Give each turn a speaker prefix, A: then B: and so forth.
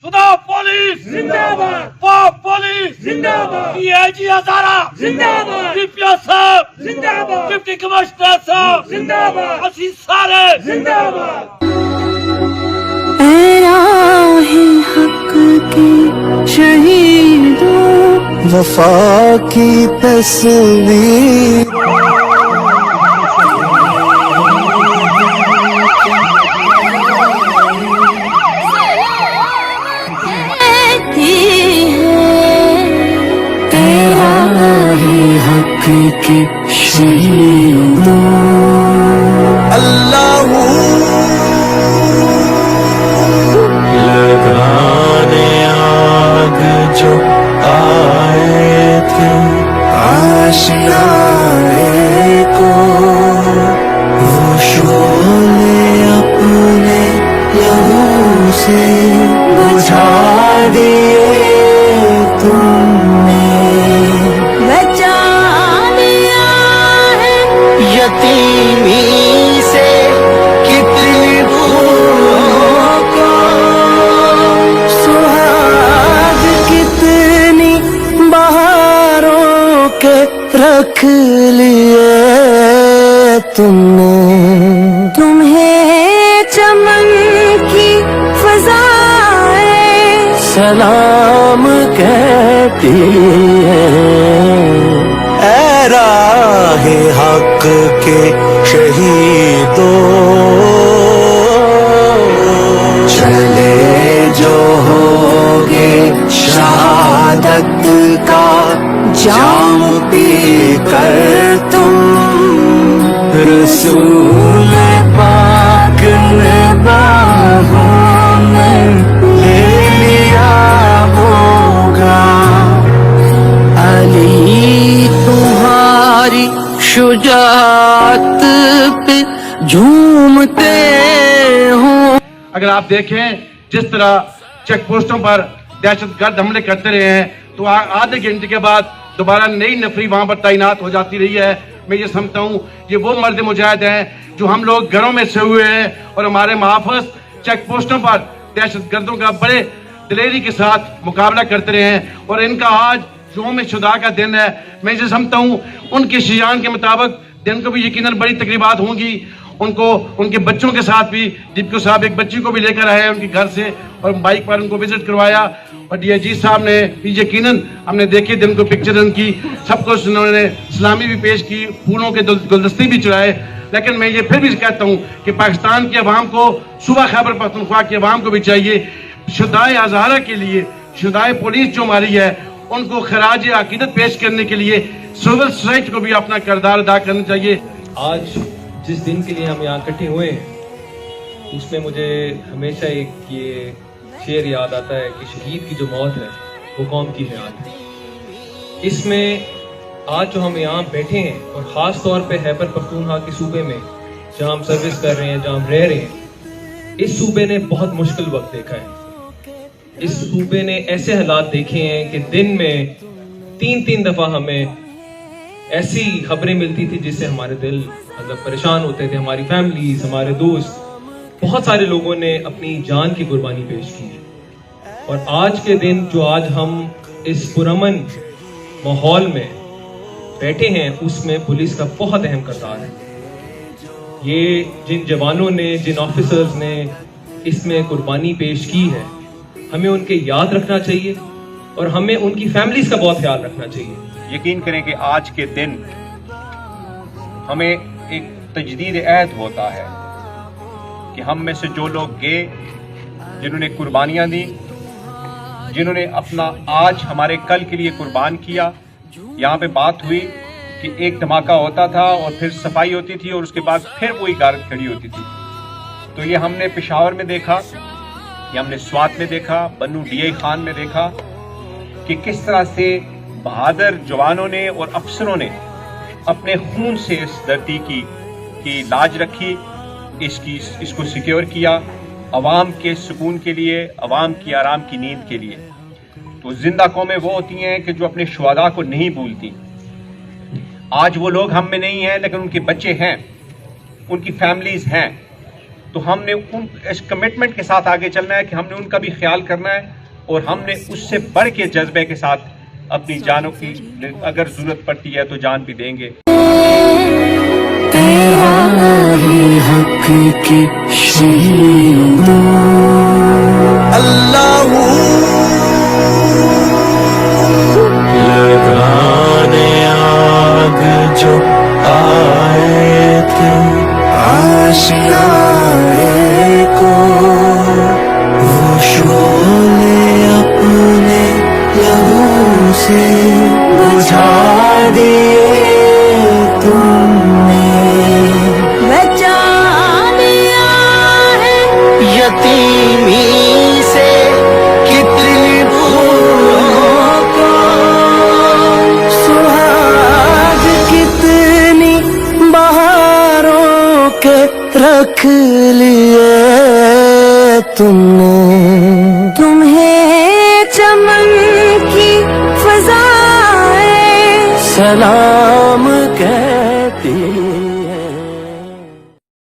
A: शुदा पुलिस जिंदाबाद, पाक पुलिस जिंदाबाद, डीआईजी हजारा जिंदाबाद, डीपीएस साहब जिंदाबाद, डिप्टी कमिश्नर साहब जिंदाबाद, असी सारे जिंदाबाद।
B: ऐ राहे हक के शहीदों,
C: वफा की तस्वीर हक के शहीदों, अल्लाह लगाने आग जो आए थे आशियाए को, वो शोले अपने लहू से बुझा दिए तुमने,
B: बचा लिया है
C: यतीमी से कितनी भूलों को, सुहाग कितनी बहारों के रख लिए तुमने,
B: तुम्हें चमन की फजाएं
C: सलाम कहती है। ऐ राहे हक के शहीदों, चले जो होगे शहादत का जाम पी कर तुम, रसूल पाक ने बाहों में ले लिया होगा, अली तुम्हारी शुजाअत पे झूमते हो।
A: अगर आप देखें जिस तरह चेक पोस्टों पर दहशतगर्द हमले करते रहे हैं, तो आधे घंटे के बाद दोबारा नई नफरी वहां पर तैनात हो जाती रही है। मैं ये समझता हूँ ये वो मर्द मुजाहिद हैं जो हम लोग घरों में से हुए हैं और हमारे मुहाफ़िज़ चेक पोस्टों पर दहशतगर्दों का बड़े दिलेरी के साथ मुकाबला करते रहे हैं। और इनका आज यौम शुदा का दिन है। मैं ये समझता हूँ उनके शियान के मुताबिक दिन को भी यकीनन बड़ी तकरीबात होंगी। उनको उनके बच्चों के साथ भी डिप्टी साहब एक बच्ची को भी लेकर आए उनके घर से और बाइक पर उनको विजिट करवाया। और डीआईजी साहब ने भी यकीनन हमने देखी दिन को पिक्चर उनकी सब कुछ उन्होंने सलामी भी पेश की, फूलों के गुलदस्ते भी चढ़ाए। लेकिन मैं ये फिर भी कहता हूँ कि पाकिस्तान की अवाम को, सूबा खैबर पख्तूनख्वा की अवाम को भी चाहिए शुदाए हज़ारा के लिए, शुदाए पुलिस जो हमारी है उनको खराज अकीदत पेश करने के लिए सिविल सोसाइटी को भी अपना किरदार अदा करना चाहिए।
D: आज जिस दिन के लिए हम यहाँ इकट्ठे हुए हैं उसमें मुझे हमेशा एक ये शेर याद आता है कि शहीद की जो मौत है वो कौम की हयात है। इसमें आज जो हम यहाँ बैठे हैं और ख़ास तौर पे खैबर पख्तूनख्वा के सूबे में जहाँ हम सर्विस कर रहे हैं, जहाँ हम रह रहे हैं, इस सूबे ने बहुत मुश्किल वक्त देखा है। इस सूबे ने ऐसे हालात देखे हैं कि दिन में 3-3 दफ़ा हमें ऐसी खबरें मिलती थी जिससे हमारे दिल मतलब परेशान होते थे। हमारी फैमिलीज, हमारे दोस्त, बहुत सारे लोगों ने अपनी जान की कुर्बानी पेश की। और आज के दिन जो आज हम इस पुरअमन माहौल में बैठे हैं उसमें पुलिस का बहुत अहम किरदार है। ये जिन जवानों ने, जिन ऑफिसर्स ने इसमें कुर्बानी पेश की है, हमें उनके याद रखना चाहिए और हमें उनकी फैमिलीज का बहुत ख्याल रखना चाहिए।
E: यकीन करें कि आज के दिन हमें एक तजदीद अहद होता है कि हम में से जो लोग गए, जिन्होंने कुर्बानियाँ दी, जिन्होंने अपना आज हमारे कल के लिए कुर्बान किया। यहाँ पे बात हुई कि एक धमाका होता था और फिर सफाई होती थी और उसके बाद फिर वही गारद खड़ी होती थी। तो ये हमने पेशावर में देखा, ये हमने स्वात में देखा, बन्नू डीआई खान में देखा कि किस तरह से बहादुर जवानों ने और अफसरों ने अपने खून से इस धरती की लाज रखी, इसको सिक्योर किया, अवाम के सुकून के लिए, अवाम की आराम की नींद के लिए। तो जिंदा कौमें वो होती हैं कि जो अपने शुहदा को नहीं भूलती। आज वो लोग हम में नहीं हैं, लेकिन उनके बच्चे हैं, उनकी फैमिलीज हैं। تو ہم نے اس کمٹمنٹ کے ساتھ آگے چلنا ہے کہ ہم نے ان کا بھی خیال کرنا ہے، اور ہم نے اس سے بڑھ کے جذبے کے ساتھ اپنی جانوں کی اگر ضرورت پڑتی ہے تو جان بھی دیں گے۔
C: تیرا ہی حق کی شہید اللہ لگانے آگ جو آئے تھے آشیانے کو، وہ شعلے اپنے لہو سے بجھا دیے تم نے،
B: بچا لیا ہے
C: یتیمی سے کتنی پھولوں کو، سہاگ کتنی بہاروں کے رکھ لیے تم نے،
B: تمہیں چمن کی فضائیں
C: سلام کہتی